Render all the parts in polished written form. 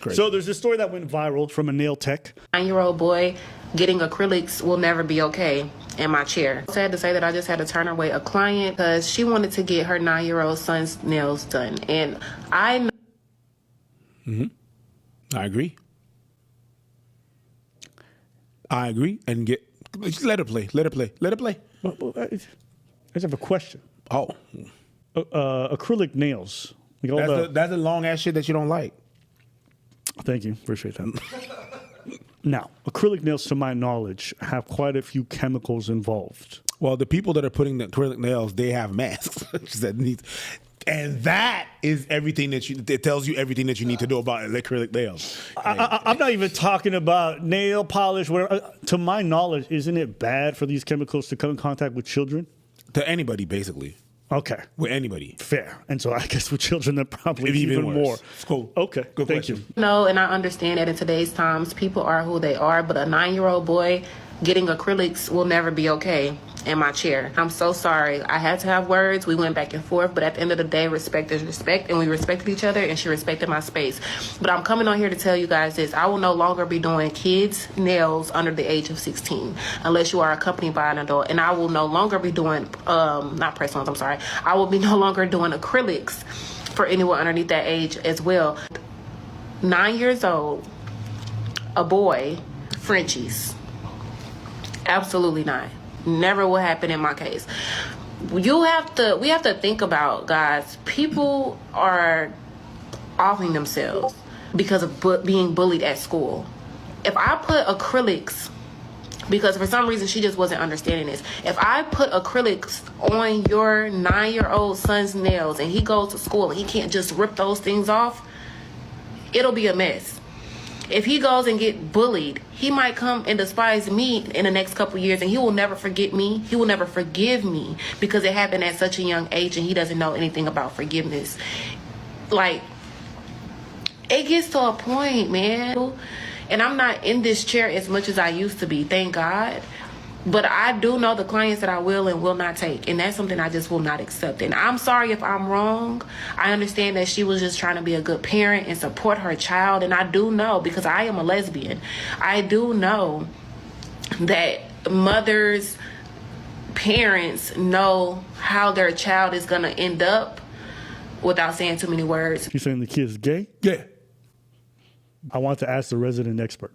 crazy. So there's this story that went viral from a nail tech. 9-year-old boy getting acrylics will never be okay in my chair. Sad to say that I just had to turn away a client because she wanted to get her 9-year-old son's nails done. And I I agree. And just let her play. Let her play. I just have a question. Oh. Acrylic nails. That's the long ass shit that you don't like. Thank you. Appreciate that. Now, acrylic nails, to my knowledge, have quite a few chemicals involved. Well, the people that are putting the acrylic nails, they have masks. And that is everything it tells you everything that you need to know about acrylic nails. I'm not even talking about nail polish. Whatever. To my knowledge, isn't it bad for these chemicals to come in contact with children? To anybody, basically. Okay. With anybody. Fair. And so I guess with children, that probably even worse. more. It's cool. Okay. Good Thank question. you. know, and I understand that in today's times, people are who they are, but a 9-year-old boy getting acrylics will never be okay in my chair. I'm so sorry. I had to have words. We went back and forth, but at the end of the day, respect is respect, and we respected each other, and she respected my space. But I'm coming on here to tell you guys this. I will no longer be doing kids' nails under the age of 16 unless you are accompanied by an adult, and I will no longer be doing, not press-ons, I'm sorry. I will be no longer doing acrylics for anyone underneath that age as well. 9 years old, a boy, Frenchies. Absolutely not. Never will happen in my case. We have to think about, guys, people are offing themselves because of being bullied at school. If I put acrylics, because for some reason she just wasn't understanding this, if I put acrylics on your 9-year-old son's nails and he goes to school and he can't just rip those things off, it'll be a mess. If he goes and get bullied, he might come and despise me in the next couple years, and he will never forget me. He will never forgive me because it happened at such a young age and he doesn't know anything about forgiveness. Like, it gets to a point, man. And I'm not in this chair as much as I used to be, thank God. But I do know the clients that I will and will not take. And that's something I just will not accept. And I'm sorry if I'm wrong. I understand that she was just trying to be a good parent and support her child. And I do know, because I am a lesbian, I do know that mothers, parents know how their child is going to end up without saying too many words. You saying the kid's gay? Yeah. I want to ask the resident expert.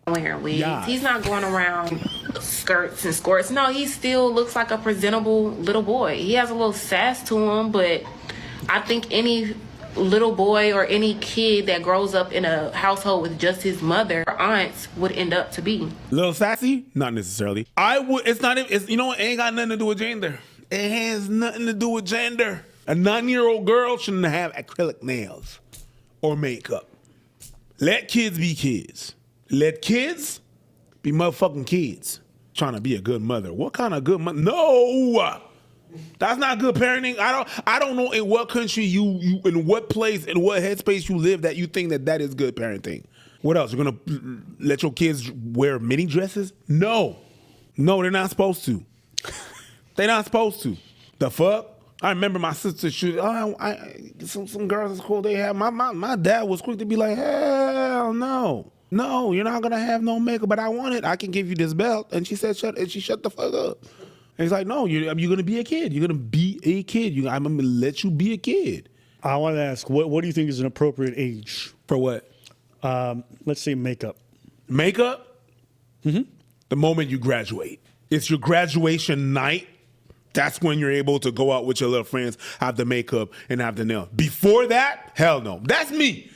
Wearing wigs. Yeah. He's not going around skirts and skirts. No, he still looks like a presentable little boy. He has a little sass to him, but I think any little boy or any kid that grows up in a household with just his mother or aunts would end up to be. Little sassy? Not necessarily. It's you know what? It ain't got nothing to do with gender. It has nothing to do with gender. A 9-year-old girl shouldn't have acrylic nails or makeup. Let kids be kids. Let kids be motherfucking kids. Trying to be a good mother. What kind of good mother? No, that's not good parenting. I don't know in what country you in what place, in what headspace you live that you think that is good parenting. What else? You're gonna let your kids wear mini dresses? No, they're not supposed to. They're not supposed to. The fuck? I remember my sister some girls at school, they had my dad was quick to be like, hell no. No, you're not gonna have no makeup, but I want it. I can give you this belt. And she said, shut the fuck up. And he's like, no, you're gonna be a kid. You're gonna be a kid. I'm gonna let you be a kid. I want to ask, what do you think is an appropriate age? For what? Let's say makeup. Makeup? Mm-hmm. The moment you graduate. It's your graduation night. That's when you're able to go out with your little friends, have the makeup, and have the nail. Before that, hell no. That's me.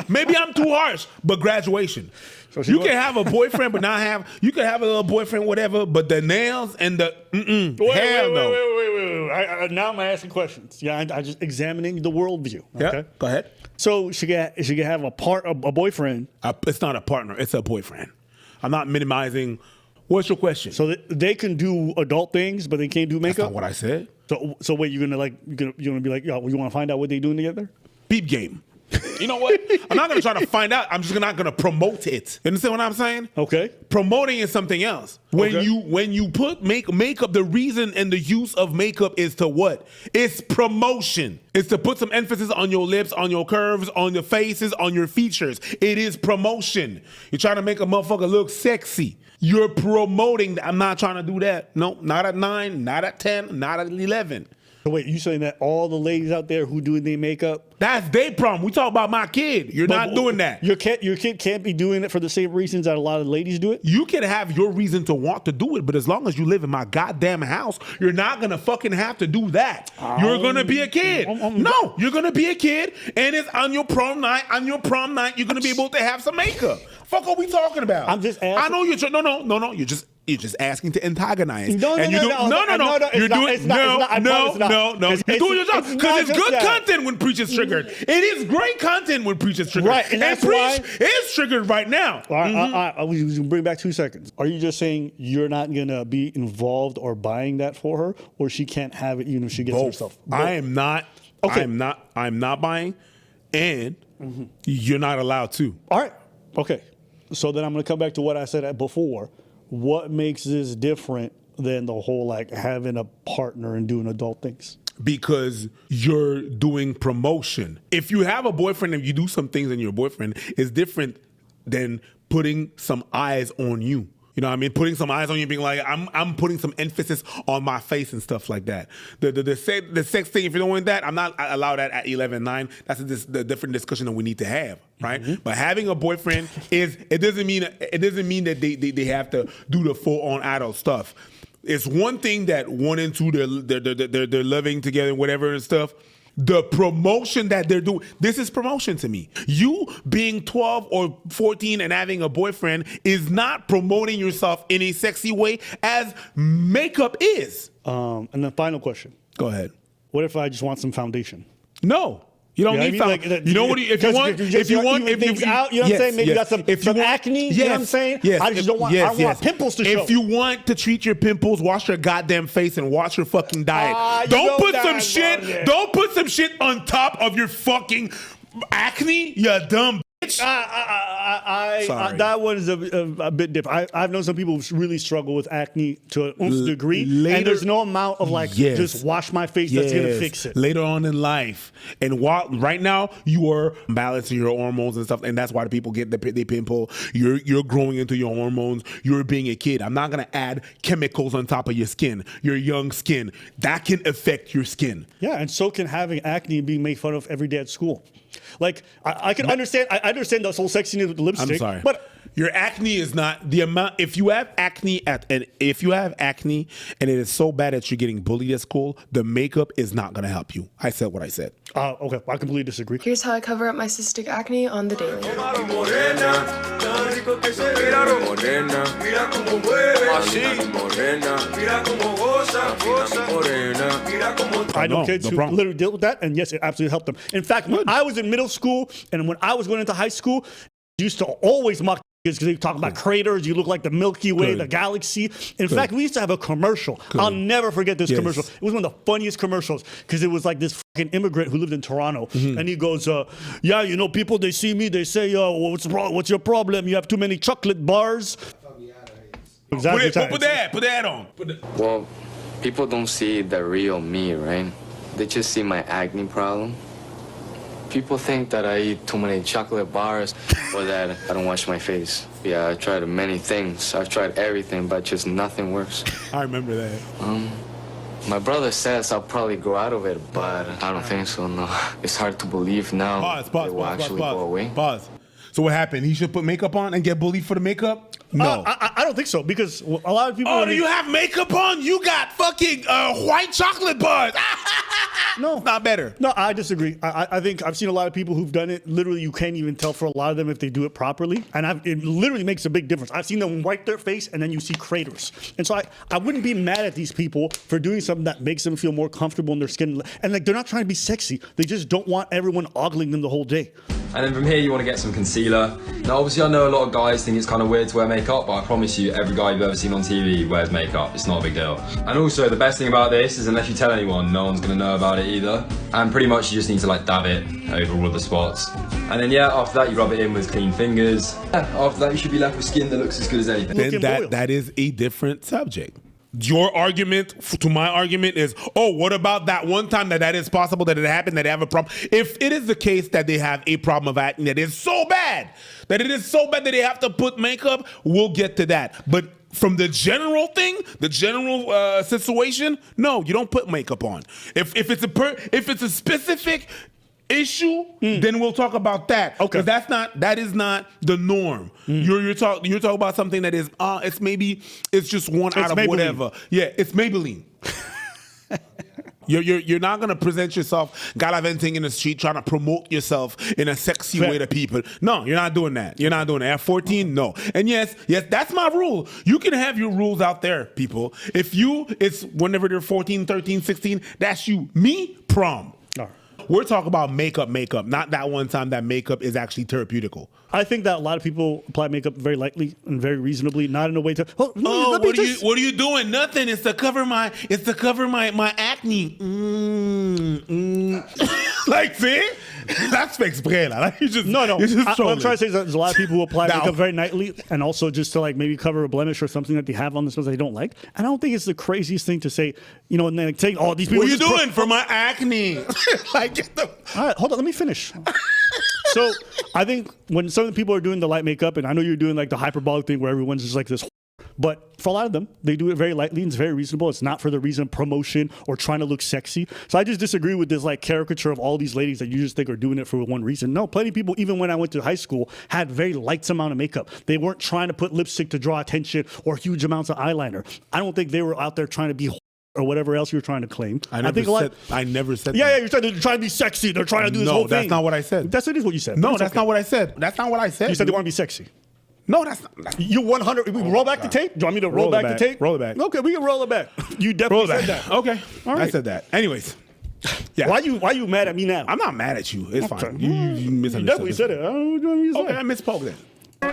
Maybe I'm too harsh, but graduation. So you can have a boyfriend, but not have. You can have a little boyfriend, whatever. But the nails and the hell no. Wait. Now I'm asking questions. Yeah, I just examining the worldview. Okay, yeah, go ahead. So she can have a boyfriend. It's not a partner. It's a boyfriend. I'm not minimizing. What's your question? So they can do adult things, but they can't do makeup. That's not what I said. So wait, you're gonna be like, yo, you want to find out what they doing together? Peep game. You know what? I'm not gonna try to find out. I'm just not gonna promote it. You understand what I'm saying? Okay. Promoting is something else. When you put makeup, the reason and the use of makeup is to what? It's promotion. It's to put some emphasis on your lips, on your curves, on your faces, on your features. It is promotion. You're trying to make a motherfucker look sexy. You're promoting. I'm not trying to do that. No, not at 9, not at 10, not at 11. So wait, you saying that all the ladies out there who do their makeup, that's their problem. We talk about my kid. You're not doing that. Your kid can't be doing it for the same reasons that a lot of ladies do it? You can have your reason to want to do it, but as long as you live in my goddamn house, you're not gonna fucking have to do that. You're gonna be a kid. No, you're gonna be a kid, and it's on your prom night. On your prom night, you're gonna be able to have some makeup. Fuck, are we talking about? I'm just asking. I know you're. No. You're just asking to antagonize. No. You're doing your job because it's good content when preach is triggered. It is great content when preach is triggered. Right, and that's why is triggered right now. All right, we bring back 2 seconds. Are you just saying you're not gonna be involved or buying that for her, or she can't have it even if she gets it herself? Both. I am not. Okay. I'm not buying, and you're not allowed to. All right. Okay. So then I'm gonna come back to what I said before. What makes this different than the whole like having a partner and doing adult things? Because you're doing promotion. If you have a boyfriend and you do some things and your boyfriend is different than putting some eyes on you. You know what I mean? Putting some eyes on you, being like, I'm putting some emphasis on my face and stuff like that. The sex thing, if you're doing that, I'm not allowed that at 11, 9. That's the different discussion that we need to have, right? But having a boyfriend it doesn't mean that they have to do the full on adult stuff. It's one thing that 1 and 2 they're living together and whatever and stuff. The promotion that they're doing, this is promotion to me. You being 12 or 14 and having a boyfriend is not promoting yourself in a sexy way as makeup is. And the final question. Go ahead. What if I just want some foundation? No. You don't need foundation. You know what? If you want, you know what I'm saying? Maybe you got some acne. You know what I'm saying? Yes. I just don't want. I don't want pimples to show. If you want to treat your pimples, wash your goddamn face and watch your fucking diet. Don't put some shit. Don't put some shit on top of your fucking acne. You dumb bitch. That one is a bit different. I've known some people who really struggle with acne to a degree, and there's no amount of just wash my face that's gonna fix it. Later on in life, and right now you are balancing your hormones and stuff, and that's why the people get the pimple. You're growing into your hormones. You're being a kid. I'm not gonna add chemicals on top of your skin. Your young skin that can affect your skin. Yeah, and so can having acne and being made fun of every day at school. Like I can understand. I understand the whole sexiness with the lipstick. I'm sorry, but your acne is not the amount. If you have acne and it is so bad that you're getting bullied at school, the makeup is not going to help you. I said what I said. Okay, I completely disagree. Here's how I cover up my cystic acne on the daily. I know kids who literally deal with that, and yes, it absolutely helped them. In fact, when I was in middle school and when I was going into high school, I used to always mock kids because they talk about craters. You look like the Milky Way, the galaxy. In fact, we used to have a commercial. I'll never forget this commercial. It was one of the funniest commercials because it was like this fucking immigrant who lived in Toronto, and he goes, "Yeah, you know, people they see me, they say, what's your problem? You have too many chocolate bars." Exactly. Put that on. Well, people don't see the real me, right? They just see my acne problem. People think that I eat too many chocolate bars or that I don't wash my face. Yeah, I tried many things. I've tried everything, but just nothing works. I remember that. My brother says I'll probably grow out of it, but I don't think so, no. It's hard to believe now it will actually go away. Pause. So what happened? He should put makeup on and get bullied for the makeup? No. I don't think so, because a lot of people... Oh, do you have makeup on? You got fucking white chocolate bars. No. It's not better. No, I disagree. I think I've seen a lot of people who've done it. Literally, you can't even tell for a lot of them if they do it properly. And it literally makes a big difference. I've seen them wipe their face and then you see craters. And so I wouldn't be mad at these people for doing something that makes them feel more comfortable in their skin. And like, they're not trying to be sexy. They just don't want everyone ogling them the whole day. And then from here, you want to get some concealer. Now, obviously, I know a lot of guys think it's kind of weird to wear makeup, but I promise you, every guy you've ever seen on TV wears makeup. It's not a big deal. And also, the best thing about this is unless you tell anyone, no one's going to know about it either. And pretty much, you just need to like dab it over all of the spots. And then, yeah, after that, you rub it in with clean fingers. After that, you should be left with skin that looks as good as anything. Then that is a different subject. Your argument to my argument is, oh, what about that one time that is possible that it happened, that they have a problem? If it is the case that they have a problem of acne that is so bad, that they have to put makeup, we'll get to that. But from the general thing, the general situation, no, you don't put makeup on. If it's a specific issue, then we'll talk about that. Okay, because that is not the norm. You're talking about something that is it's just one out of Maybelline. Whatever. Yeah, it's Maybelline. You're not gonna present yourself gallivanting in the street trying to promote yourself in a sexy way to people. No, you're not doing that. You're not doing that. At 14, no. And yes, that's my rule. You can have your rules out there, people. It's whenever they're 14, 13, 16, that's you. Me, prom. All right. We're talking about makeup, not that one time that makeup is actually therapeutical. I think that a lot of people apply makeup very lightly and very reasonably, not in a way to. What are you doing? Nothing. It's to cover my acne. Like, see, that's exprès là. Like, you just no. You're just what I'm trying to say is that there's a lot of people who apply makeup very nightly and also just to like maybe cover a blemish or something that they have on themselves that they don't like. And I don't think it's the craziest thing to say. You know, and then like, saying, "Oh, these people." What are you doing for my acne? Like, all right, hold on. Let me finish. So I think when some of the people are doing the light makeup, and I know you're doing like the hyperbolic thing where everyone's just like this, but for a lot of them, they do it very lightly and it's very reasonable. It's not for the reason of promotion or trying to look sexy. So I just disagree with this like caricature of all these ladies that you just think are doing it for one reason. No, plenty of people, even when I went to high school, had very light amount of makeup. They weren't trying to put lipstick to draw attention or huge amounts of eyeliner. I don't think they were out there trying to be or whatever else you're trying to claim. I never said yeah, that. You're trying to be sexy. They're trying to do this whole thing. No, that's not what I said. It is what you said. No, that's not what I said. That's not what I said. You said they want to be sexy. No, that's not. You 100. Roll back the tape? Do you want me to roll back the tape? Roll it back. Okay, we can roll it back. You definitely said that. Okay. All right. I said that. Anyways. Yeah. Why you mad at me now? I'm not mad at you. It's fine. You misunderstood. You definitely said it. I don't know what you said. Okay, I misspoke then.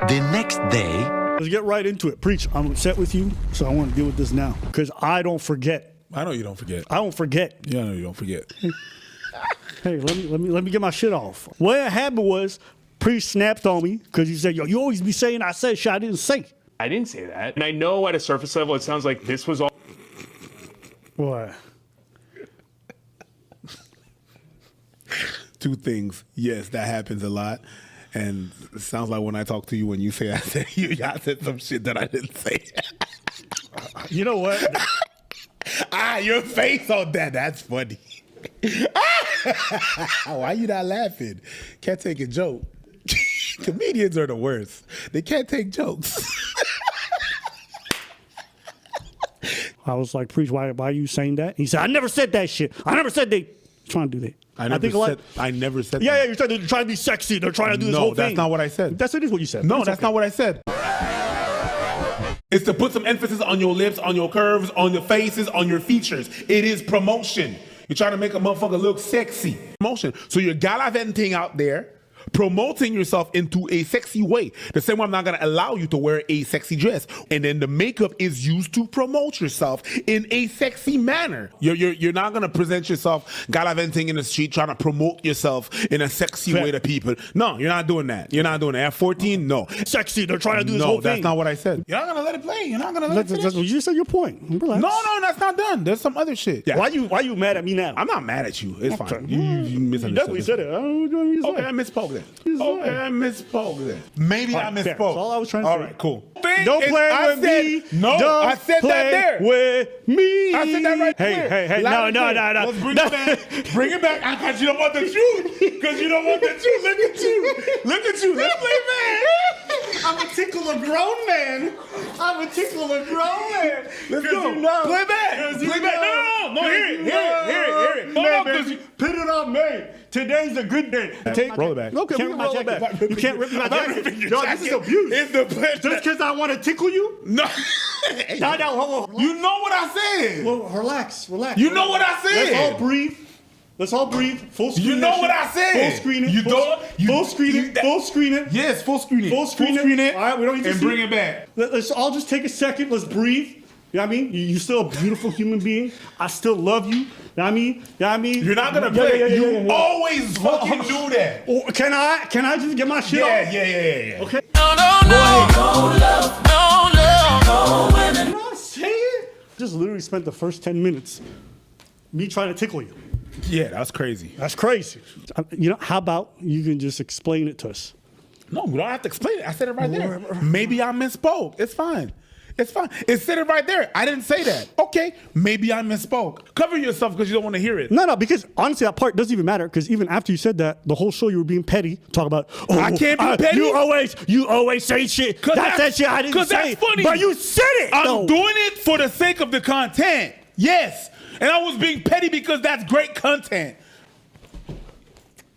The next day. Let's get right into it. Preach. I'm upset with you, so I want to deal with this now. Because I don't forget. I know you don't forget. I don't forget. Yeah, I know you don't forget. Hey, let me get my shit off. What happened was, Preach snapped on me because he said, "Yo, you always be saying I said shit. I didn't say." I didn't say that, and I know at a surface level it sounds like this was all. What? Two things. Yes, that happens a lot. And it sounds like when I talk to you, when you say I said some shit that I didn't say. You know what? Your face on that. That's funny. Why you not laughing? Can't take a joke. Comedians are the worst. They can't take jokes. I was like, Preach, why are you saying that? He said, I never said that shit. I never said they trying to do that. I never said yeah, that. Yeah, you're trying to be sexy. They're trying to do this whole thing. No, that's not what I said. That is what you said. No, that's not what I said. It's to put some emphasis on your lips, on your curves, on your faces, on your features. It is promotion. You're trying to make a motherfucker look sexy. Promotion. So you're gallivanting out there, promoting yourself into a sexy way. The same way I'm not going to allow you to wear a sexy dress. And then the makeup is used to promote yourself in a sexy manner. You're not going to present yourself gallivanting in the street trying to promote yourself in a sexy way to people. No, you're not doing that. You're not doing that. At 14, no. Sexy, they're trying to do this whole thing. No, that's not what I said. You're not going to let it play. You're not going to let it finish. You just said your point. Relax. No, that's not done. There's some other shit. Yeah. Why you mad at me now? I'm not mad at you. It's fine. You misunderstood. You definitely said it. I don't know what you said. Okay, I misspoke then. I misspoke then. Maybe I misspoke. That's all I was trying to say. All right, cool. Don't play with me. No, I said that there. With me. I said that right there. Hey. No. Let's bring it back. Bring it back. Because you don't want the truth. Because you don't want the truth. Look at you. Let's play man. I'm a tickle a grown man. Let's go. Play back. Play back. No. Hear it. Put it on me. Today's a good day. Roll it back. Okay, we can roll it back. You can't rip my jacket. No, this is abuse. It's the best. Just because I want to tickle you? No. No, hold on. You know what I said. Well, relax. You know what I said. Let's all breathe. Let's all breathe. Full screen. You know what I said. Full screen it. You don't. Full screen it. Full screen it. Yes, full screen it. Full screen it. All right, we don't need to and see bring it back. Let's all just take a second. Let's breathe. You know what I mean? You're still a beautiful human being. I still love you. You know what I mean? You know what I mean? You're not gonna play. You always fucking do that. Oh, can I just get my shit off? Yeah. Okay. No love, no women. You know what I'm saying? Just literally spent the first 10 minutes me trying to tickle you. Yeah, that's crazy. That's crazy. You know, how about you can just explain it to us? No, we don't have to explain it. I said it right there. Maybe I misspoke. It's fine. It's fine. It said it right there. I didn't say that. Okay, maybe I misspoke. Cover yourself because you don't want to hear it. No, because honestly, that part doesn't even matter. Because even after you said that, the whole show you were being petty. Talk about, I can't be petty. You always say shit. That's that shit I didn't say. Because that's funny. But you said it. I'm doing it for the sake of the content. Yes, and I was being petty because that's great content.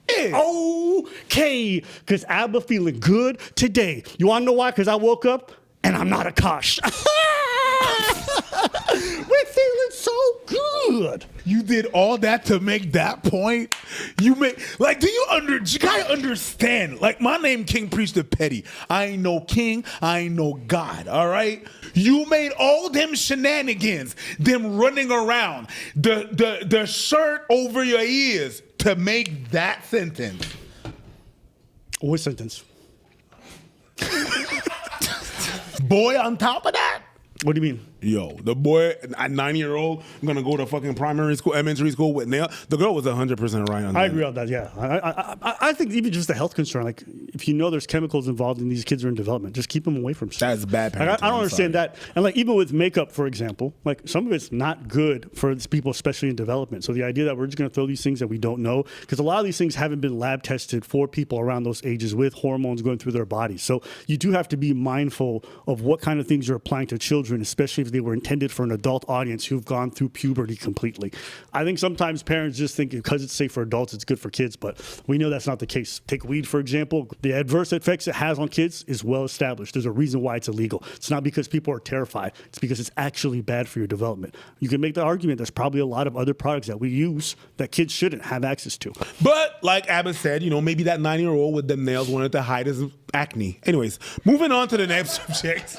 Yeah. Okay, because Abba feeling good today. You want to know why? Because I woke up and I'm not a Kosh. We're feeling so good. You did all that to make that point? You gotta understand. Like, my name King Priest of Petty. I ain't no king, I ain't no God, all right? You made all them shenanigans, them running around, the shirt over your ears to make that sentence. What sentence? Boy, on top of that. What do you mean? Yo, the boy, a 9-year-old, gonna go to fucking primary school, elementary school with nail. The girl was 100% right on that. I agree on that. Yeah, I think even just the health concern. Like, if you know there's chemicals involved in these kids are in development, just keep them away from stuff. That's bad parenting. Like, I don't understand that. And like even with makeup, for example, like some of it's not good for people, especially in development. So the idea that we're just gonna throw these things that we don't know, because a lot of these things haven't been lab tested for people around those ages with hormones going through their bodies. So you do have to be mindful of what kind of things you're applying to children, especially if they were intended for an adult audience who've gone through puberty completely. I think sometimes parents just think because it's safe for adults, it's good for kids, but we know that's not the case. Take weed, for example. The adverse effects it has on kids is well established. There's a reason why it's illegal. It's not because people are terrified. It's because it's actually bad for your development. You can make the argument there's probably a lot of other products that we use that kids shouldn't have access to. But like Abbott said, maybe that 9-year-old with them nails wanted to hide his acne. Anyways, moving on to the next subject.